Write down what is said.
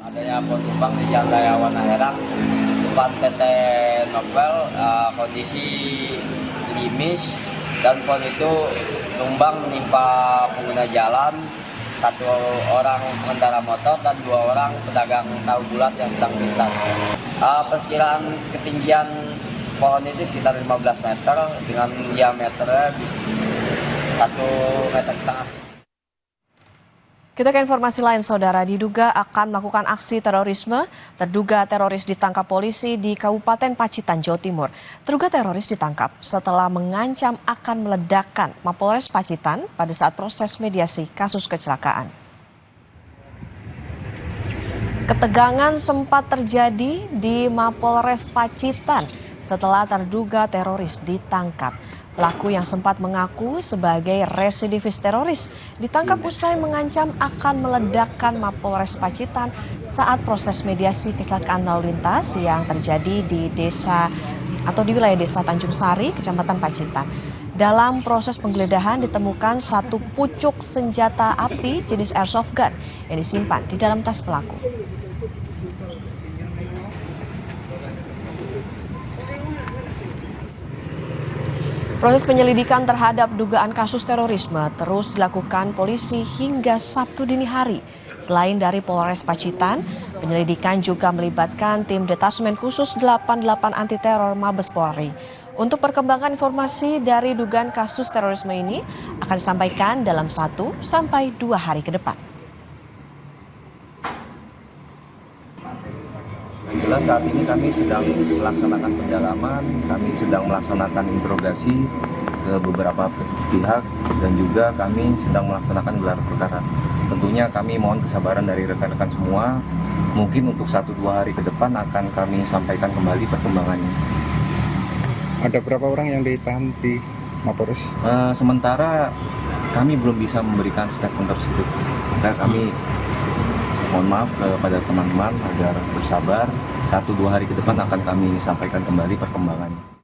Adanya pohon tumbang di Jalan Raya Wana Herang depan PT Novel, kondisi limis dan pohon itu tumbang menimpa pengguna jalan, 1 orang pengendara motor dan 2 orang pedagang tahu bulat yang sedang melintas. Perkiraan ketinggian pohon itu sekitar 15 meter dengan diameternya 1,5 meter. Kita ke informasi lain, saudara. Diduga akan melakukan aksi terorisme, terduga teroris ditangkap polisi di Kabupaten Pacitan, Jawa Timur. Terduga teroris ditangkap setelah mengancam akan meledakkan Mapolres Pacitan pada saat proses mediasi kasus kecelakaan. Ketegangan sempat terjadi di Mapolres Pacitan setelah terduga teroris ditangkap. Pelaku yang sempat mengaku sebagai residivis teroris ditangkap usai mengancam akan meledakkan Mapolres Pacitan saat proses mediasi kecelakaan lalu lintas yang terjadi di wilayah desa Tanjung Sari, Kecamatan Pacitan. Dalam proses penggeledahan ditemukan 1 pucuk senjata api jenis airsoft gun yang disimpan di dalam tas pelaku. Proses penyelidikan terhadap dugaan kasus terorisme terus dilakukan polisi hingga Sabtu dini hari. Selain dari Polres Pacitan, penyelidikan juga melibatkan tim Detasmen Khusus 88 Anti Teror Mabes Polri. Untuk perkembangan informasi dari dugaan kasus terorisme ini akan disampaikan dalam 1 sampai 2 hari ke depan. Jelas saat ini kami sedang melaksanakan pendalaman, kami sedang melaksanakan interogasi ke beberapa pihak dan juga kami sedang melaksanakan gelar perkara. Tentunya kami mohon kesabaran dari rekan-rekan semua, mungkin untuk 1-2 hari ke depan akan kami sampaikan kembali perkembangannya. Ada berapa orang yang ditahan di Mapolres? Sementara kami belum bisa memberikan statement tersebut. Kami mohon maaf kepada teman-teman agar bersabar, 1-2 hari ke depan akan kami sampaikan kembali perkembangannya.